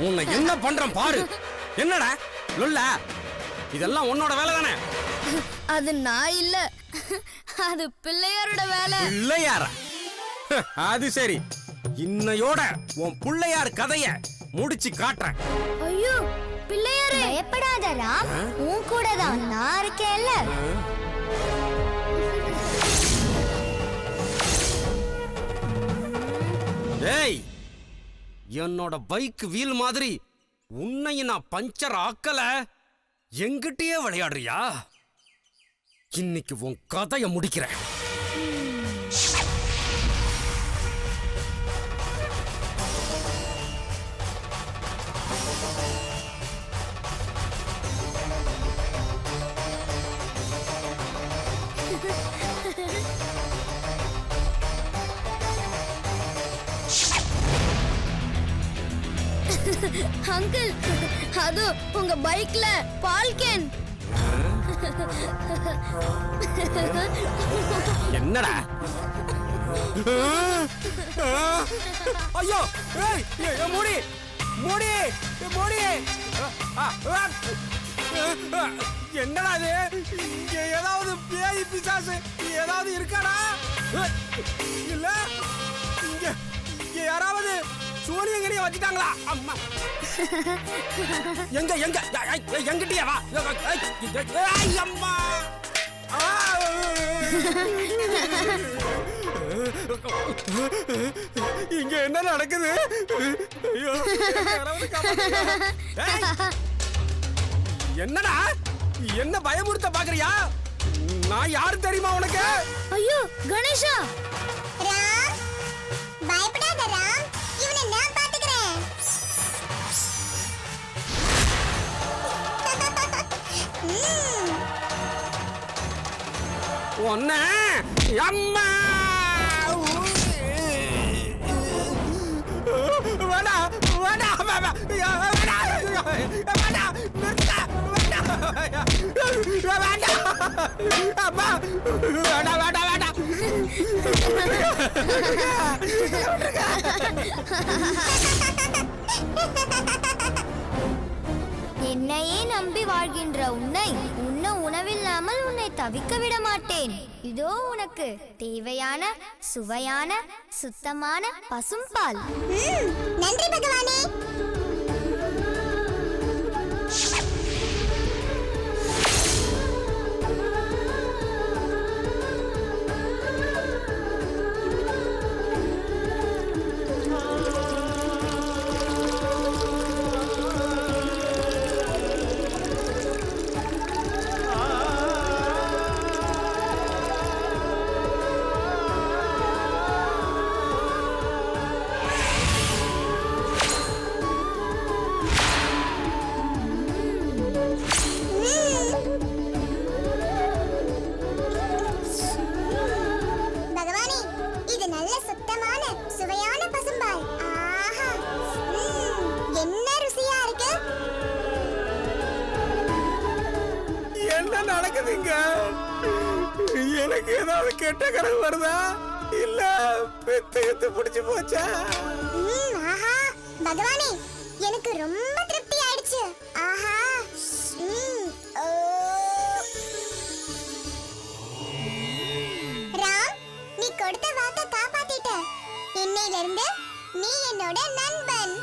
உன்னை என்ன பண்றேன் பாரு. என்னடா லொல்ல, இதெல்லாம் உன்னோட வேலை தானே? அது நான் இல்ல, அது பிள்ளையாரோட வேலை. பிள்ளையாரா? அது சரி, இன்னையோட உன் பிள்ளையார் கதைய முடிச்சு காட்டுறேன். ஐயோ பிள்ளையாரே, பயப்படாத ராம், உன் கூட தான் நான் இருக்கேன்ல. ஏய், என்னோட பைக் வீல் மாதிரி உன்னையும் நான் பஞ்சர் ஆக்கல, எங்கிட்டயே விளையாடுறியா? இன்னைக்கு உன் கதைய முடிக்கிறேன். அங்கிள், அது உங்க பைக்ல பால் கேன். என்னடா? ஐயோ, மூடி மூடி மூடி. என்னடா இது? இங்க ஏதாவது பேய் பிசாசு ஏதாவது இருக்காடா? இல்ல, இங்க யாராவது சூரியங்களையே வச்சுட்டாங்களா? அம்மா, எங்க எங்க எங்கிட்டயா வா. அம்மா, இங்க என்ன நடக்குது? ஐயோ, என்னடா என்ன பயமுறுத்த பாக்குறியா? நான் யாரு தெரியுமா உனக்கு? ஐயோ கணேஷா. ராம், பயப்படாத ராம், இவனை நான் பாத்துக்கிறேன். ஒன்ன அம்மா, வேடா வேடா வேடா வேடா, நிறுத்த வேடா அம்மா, வேடா வேடா வேடா. என்னையே நம்பி வாழ்கின்ற உன்னை உணவில்லாமல் உன்னை தவிக்க விட மாட்டேன். இதோ உனக்கு தேவையான சுவையான சுத்தமான பசும்பால். நன்றி பகவானே. நடக்குதுங்க? எனக்கு ஏதாவது கெட்ட கனவு வருதா, இல்ல பெத்து பிடிச்சு போச்சா? பகவானே, எனக்கு ரொம்ப திருப்தி ஆயிடுச்சு. ஆஹா, ராம், நீ கொடுத்த வாக்க காப்பாத்திட்ட. இன்னையிலிருந்து நீ என்னோட நண்பன்.